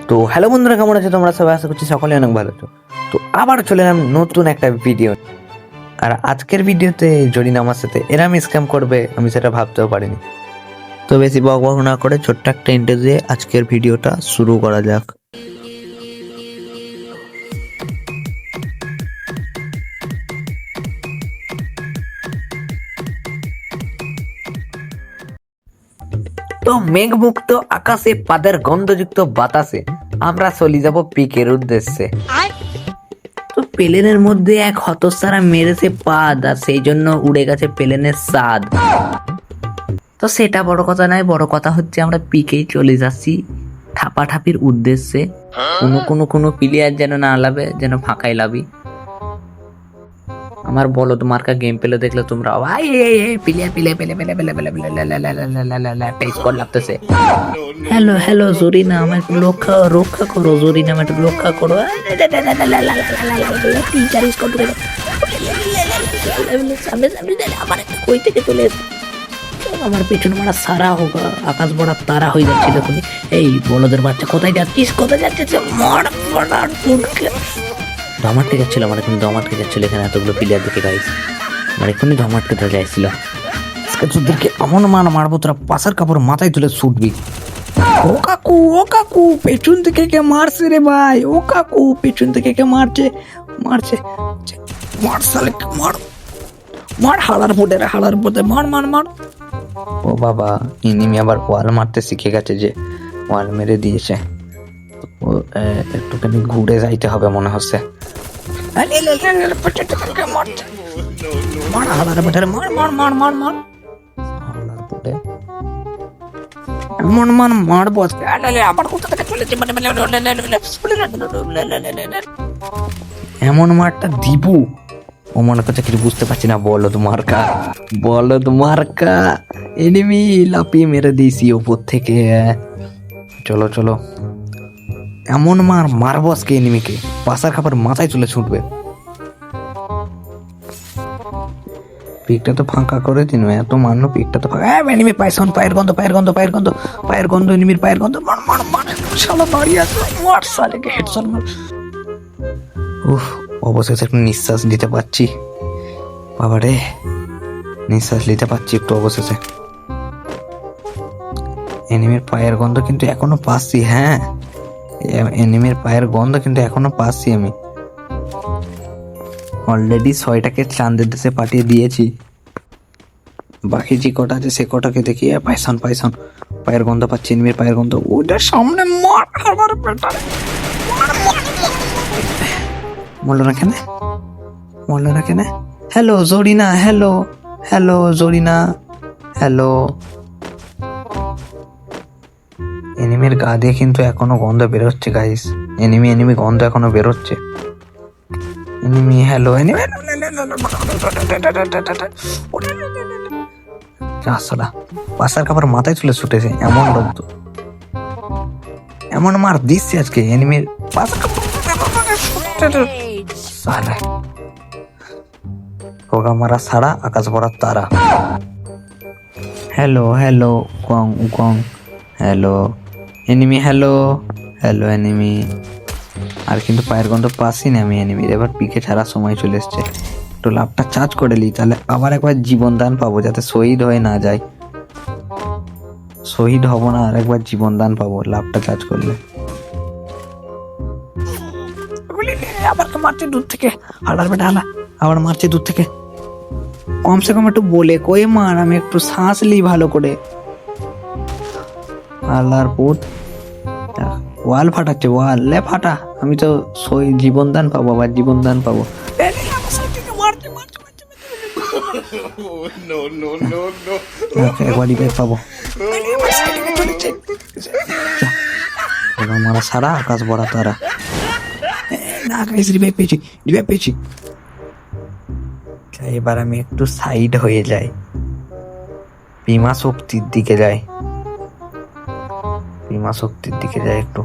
তো হ্যালো বন্ধুরা, কেমন আছো তোমরা সবাই? আশা করছি সকলে অনেক ভালো আছো। তো আবার চলে এলাম নতুন একটা ভিডিও। আর আজকের ভিডিওতে জরিনা আমার সাথে এরম স্ক্যাম করবে আমি সেটা ভাবতেও পারিনি। তো বেশি বকবক না করে ছোট্ট একটা ইন্টারভিউ দিয়ে আজকের ভিডিওটা শুরু করা যাক। তো মেঘমুক্ত আকাশে পাদের গন্ধযুক্ত বাতাসে আমরা চলে যাব পিকের উদ্দেশ্যে। তো প্লেনের মধ্যে এক হতচ্ছাড়া মেরেছে পাদ, আর সেই জন্য উড়ে গেছে প্লেনের স্বাদ। তো সেটা বড় কথা নয়, বড় কথা হচ্ছে আমরা পিকেই চলে যাচ্ছি ঠাপাঠাপির উদ্দেশ্যে। কোনো প্লেয়ার যেন না লাভে, যেন ফাঁকাই লাভি। আমার বলদ মার্কা গেম পেলে দেখলে তোমরা ভাই লাগতেছে। হ্যালো জরিনা, আমার একটু রক্ষা করো জরিনা, আমার একটু রক্ষা করো। কই থেকে চলে আমার পেছনে মারা সারা হোক আকাশ বড় তারা হয়ে যাচ্ছিল। তুমি এই বলদের বাচ্চা কোথায় যাচ্ছিস? ধমাটকে যাচ্ছিল আমার এখানে, ধমাটকে যাচ্ছিল এখানে এতগুলো প্লেয়ার দেখে গাইস, আমার এখানে ধমাটকে ধরে যাচ্ছিল। আজকে তোদেরকে এমন মারবো তোরা পাশার কাপড় মাথায় তুলে ছুটবি। ও কাকু পেছন থেকে কে মারছে রে ভাই? ও কাকু পেছন থেকে কে মারছে? মার সালে মার হালার পোটে মার। ও বাবা, ইনিমি আবার ওয়াল মারতে শিখে গেছে, যে ওয়াল মেরে দিয়েছে। ও একটুখানি ঘুরে যাইতে হবে মনে হচ্ছে। এমন মারটা দিব ও মনে করছে কিছু বুঝতে পারছি না। বলদ মার্কা এনিমি লাপিয়ে মেরে দিয়েছি ওপর থেকে। চলো এমন মারবো আজকে এনিমিকে, পাশার খাবার মাথায় তুলে ছুটবে। পিকটা তো ফাঁকা করে দিন, এত মারলো পিকটা তো ফাঁকা। এনিমি পায়ের গন্ধ এনিমির পায়ের গন্ধ। মার শালা দাঁড়িয়ে আছে, মার শালাকে হেডশট মার। অবশেষে একটু নিঃশ্বাস দিতে পারছি বাবা রে, নিঃশ্বাস নিতে পারছি একটু অবশেষে। এনিমির পায়ের গন্ধ কিন্তু এখনো পাচ্ছি। হ্যাঁ, এনিমির পায়ের গন্ধ কিন্তু এখনো পাচ্ছি আমি। অলরেডি 6টাকে চাঁদের দেশে পাঠিয়ে দিয়েছি, বাকি যে কটা আছে সে কটাকে দেখি। পাইসন পায়ের গন্ধ পাচ্ছি, এনিমির পায়ের গন্ধ। ওটার সামনে মার আমার পেটারে। মরলো না কেন? Hello Zarina, hello Zarina, hello. এনিমির গা দিয়ে কিন্তু এখনো গন্ধ বেরোচ্ছে গাইস, এনিমি গন্ধ এখনো বেরোচ্ছে। এনিমি হ্যালো, এনিমি আসলা পাশার খাবার মাথায় তুলে ছুটেছে। এমন লোক তো এমন মার দিচ্ছে আজকে এনিমির পাশার হোগা মারা সারা আকাশ ভরা তারা। Hello Wukong hello enemy, hello enemy. আর কিন্তু পায়ের গন্ধ পাচ্ছি না আমি এনিমির। এবার পিকে ছাড়া সময় চলে এসছে, একটু লাভটা চার্জ করে নিই, তাহলে আবার একবার জীবন দান পাবো, যাতে শহীদ হয়ে না যায়। শহীদ হব না, আর একবার জীবন দান পাবো লাভটা চার্জ করলে। আবার তো মারছে দূর থেকে, আবার মারছে দূর থেকে। কমসে কম একটু বলে কই মার, আমি একটু শ্বাস লি ভালো করে। আল্লাহর পুত ওয়াল ফাটাচ্ছে, ওয়ালে ফাটা, আমি তো জীবন দান পাবো, আবার জীবন দান পাবো। একবার রিভাইভ পাবো। মারা সারা আকাশ ভরা তারা। রিভাইভ পেয়েছি। এবার আমি একটু সাইড হয়ে যাই, বিমা শক্তির দিকে যাই একটু।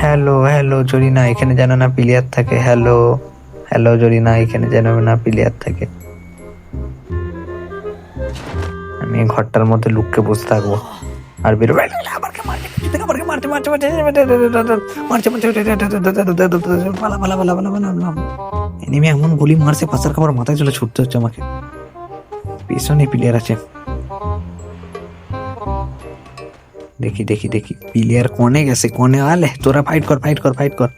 হ্যালো জরিনা, এখানে যেন না প্লেয়ার থাকে। হ্যালো জরিনা, এখানে যেন না প্লেয়ার থাকে। আমি ঘরটার মধ্যে লুককে বসে থাকবো আর বেরোবে। এনিমি এমন গুলি মারছে পাশার খাবার মাথায় চলে ছুটতে হচ্ছে আমাকে। পিছনে প্লেয়ার আছে, দেখি দেখি দেখি প্লেয়ার কনে গেছে, কনে আলে তোরা ফাইট কর ফাইট কর ফাইট কর,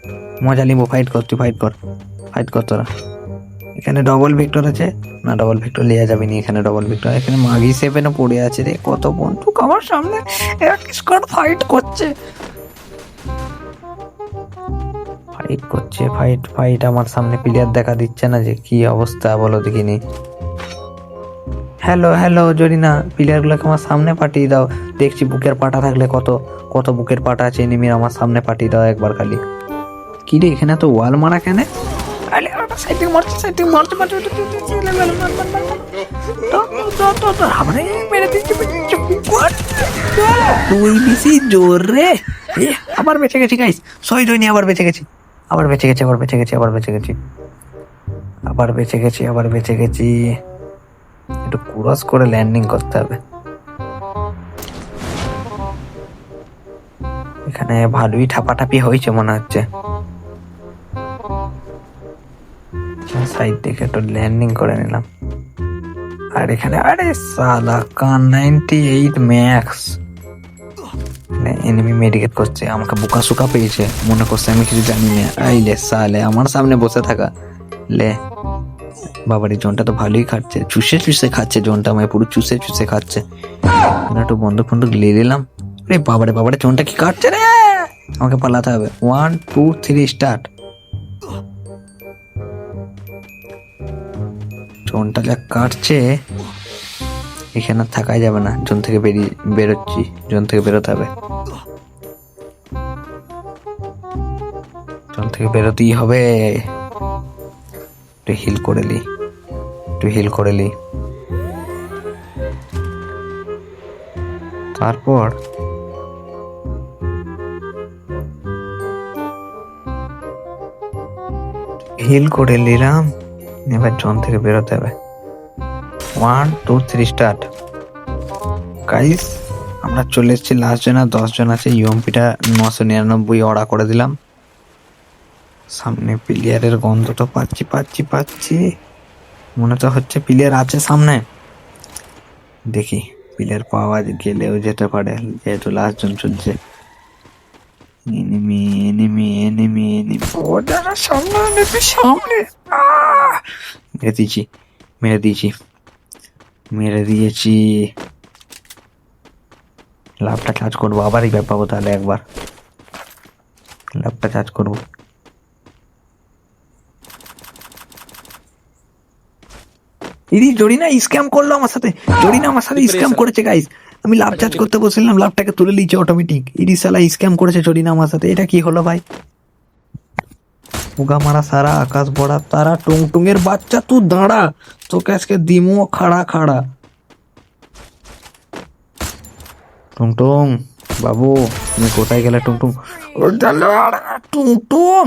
মজা নিবো, ফাইট কর তুই ফাইট কর ফাইট কর তোরা। এখানে ডবল ভিক্টর আছে না, ডবল ভিক্টর লিয়া যাবে নি, এখানে ডবল ভিক্টর, এখানে মাগি সেভেনও পড়ে আছে রে, কত বন্দুক আমার সামনে এক স্কোয়াড ফাইট করছে, ফাইট করছে ফাইট ফাইট আমার সামনে প্লেয়ার দেখা দিচ্ছে না যে, কি অবস্থা বলো দেখিনি। হ্যালো হ্যালো জরিনা, প্লেয়ার গুলোকে আমার সামনে পাঠিয়ে দাও, দেখছি বুকের পাটা থাকলে কত কত বুকের পাটা আছে এনিমির, আমার সামনে পাঠিয়ে দাও একবার খালি। কি রে এখানে তো ওয়াল মারা কেন? তুই বেশি জোর রে, আবার বেঁচে গেছি গাইস, সই জয়নি আবার বেঁচে গেছি, আবার বেঁচে গেছি, আবার বেঁচে গেছি, আবার বেঁচে গেছি, আবার বেঁচে গেছি, আবার বেঁচে গেছি। একটু ক্রস করে ল্যান্ডিং করতে হবে। এখানে ভালোই ঠাপাঠাপি হয়েছে মনে হচ্ছে, সাইড থেকে একটু ল্যান্ডিং করে নিলাম। আর এখানে আরে সালা কান 98 ম্যাক্স, এনিমি মেডিকেট করছে, আমাকে বোকা সুকা পেয়েছে, মনে করছে আমি কিছু জানি না। আইলে সালে আমার সামনে বসে থাকা, লে বাবারি জোনটা তো ভালোই খাচ্ছে, চুষে চুষে খাচ্ছে জোনটা, আমায় পুরো চুষে চুষে খাচ্ছে। একটু বন্দুক ফন্দুক লিয়ে দিলাম। রে বাবারে বাবারে জোনটা কি কাটছে রে, আমাকে পালাতে হবে। 1 2 3 স্টার্ট। জোনটা যা কাটছে এখানে থাকাই যাবে না, জোন থেকে বেরোচ্ছি, জোন থেকে বেরোতে হবে, জোন থেকে বেরোতেই হবে। একটু হিল করে লি, একটু হিল করে লি, তারপর হিল করে নিলাম। এবার জোন থেকে বেরোতে হবে। 1 2 3 স্টার্ট। গাইস আমরা চলে এসেছি লাস্ট জন, আর 10 জন আছে। ইউএমপিটা 999 অর্ডার করে দিলাম। সামনে প্লেয়ারের গন্ধ তো পাচ্ছি পাচ্ছি পাচ্ছি, মনে তো হচ্ছে প্লেয়ার আছে সামনে। দেখি প্লেয়ার পাওয়া গেলেও যেতে পারে, যেহেতু লাস্ট জন চলছে। এনিমি এনিমি এনিমি এনিমি, ওটা সামনে এনিমি সামনে। মেরে দিয়েছি মেরে দিয়েছি মেরে দিয়েছি। লাভটা চার্জ করবো, আবার এই পাবো তাহলে, একবার লাভটা চার্জ করবো। ইদি জরিনা স্ক্যাম করলো আমার সাথে, জরিনা আমার সাথে স্ক্যাম করেছে গাইস। আমি লাভ চার্জ করতে বসছিলাম, লাভটাকে তুলে নিয়েছে অটোমেটিক। ইদি শালা স্ক্যাম করেছে জরিনা আমার সাথে, এটা কি হলো ভাই? উগা মারা সারা আকাশ বড়া তারা, টুংটুঙের বাচ্চা তুই দাঁড়া, তোকে আজকে দিমু খাড়া খাড়া। টুংটুং বাবু তুমি কোথায় গেলে? টুংটুং টুংটুং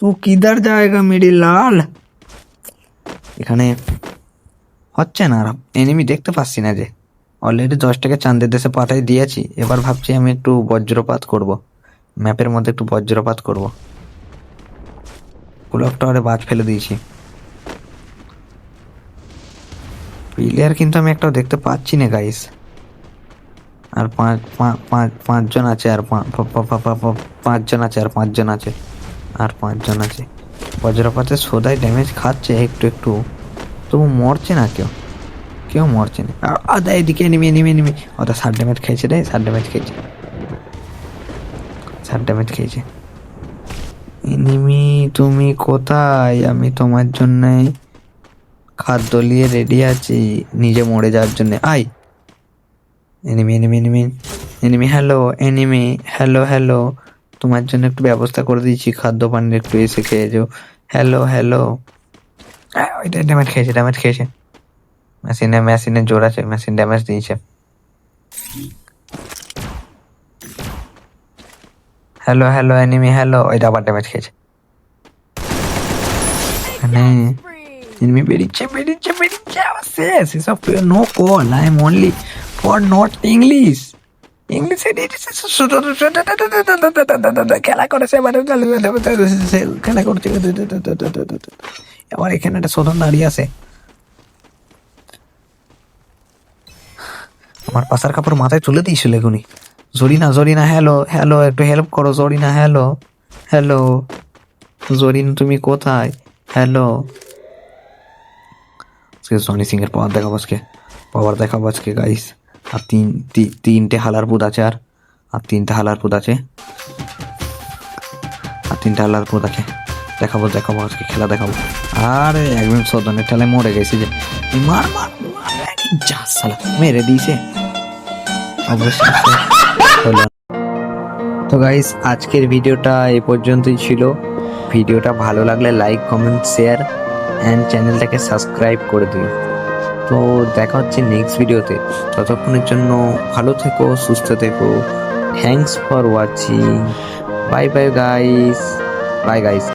তুই কিধার জায়গা মেরি লাল? এখানে হচ্ছে না, এনিমি দেখতে পাচ্ছি না যে, অলরেডি 10 টাকা চাঁদের দেশে পাঠাই দিয়েছি। এবার ভাবছি আমি একটু বজ্রপাত করব, ম্যাপের মধ্যে একটু বজ্রপাত করব। ব্লক টাওয়ারে বাজ ফেলে দিয়েছি। প্লেয়ার কিন্তু আমি একটাও দেখতে পাচ্ছি না গাইস। আর পাঁচজন আছে, আর 5 জন আছে, আর 5 জন আছে, আর 5 জন আছে। বজ্রপাতে সদাই ড্যামেজ খাচ্ছে একটু একটু, তবু মরছে না কেউ, কেউ মরছে না। আদা এদিকে এনিমি এনিমি এনিমি, ওটা 60 ড্যামেজ খেয়েছে রে, 60 ড্যামেজ খেয়েছে, 60 ড্যামেজ খেয়েছে। এনিমি তুমি কোথায়? আমি তোমার জন্য খাদ্য নিয়ে রেডি আছি, নিজে মরে যাওয়ার জন্য। I enemy enemy enemy enemy, hello enemy, hello hello, তোমার জন্য একটু ব্যবস্থা করে দিয়েছি, খাদ্য পানির, একটু এসে খেয়ে যাও। হ্যালো হ্যালো, ওইটা ড্যামেজ খেয়েছে, ড্যামেজ খেয়েছে। মেশিনে জোর আছে, মেশিন ড্যামেজ দিয়েছে। হ্যালো হ্যালো এনিমি, হ্যালো, ওইটা আবার ড্যামেজ খেয়েছে। এনিমি বেরিয়েছে বেরিয়েছে বেরিয়েছে, শেষ। এসব no call, I am only for not English. ইংলিশে খেলা করেছে খেলা করছে আবার এখানে একটা শোধন দাঁড়িয়ে আছে। আমার পাশার কাপড় মাথায় তুলে দিয়েছিল এখনই। জরিনা হ্যালো হ্যালো, একটু হেল্প করো জরিনা, হ্যালো হ্যালো জরিন তুমি কোথায়, হ্যালো। জনি সিং এর পাওয়ার দেখাবো আজকে গাইস। আর তিনটে হালার পুদ আছে, আর তিনটে হালার পুদ আছে, দেখাবো আজকে খেলা দেখাবো। আরে একদম সদনের ঠেলায় মরে গেছে যে, মার মার মার, যা শালা মেরে দিয়েছে অবশ্যই। তো গাইস আজকের ভিডিওটা এই পর্যন্তই ছিল। ভিডিওটা ভালো লাগলে লাইক কমেন্ট শেয়ার অ্যান্ড চ্যানেলটাকে সাবস্ক্রাইব করে দিও। তো দেখা হচ্ছে নেক্সট ভিডিওতে। ততক্ষণের জন্য ভালো থেকো, সুস্থ থেকো। Thanks for watching. Bye bye guys.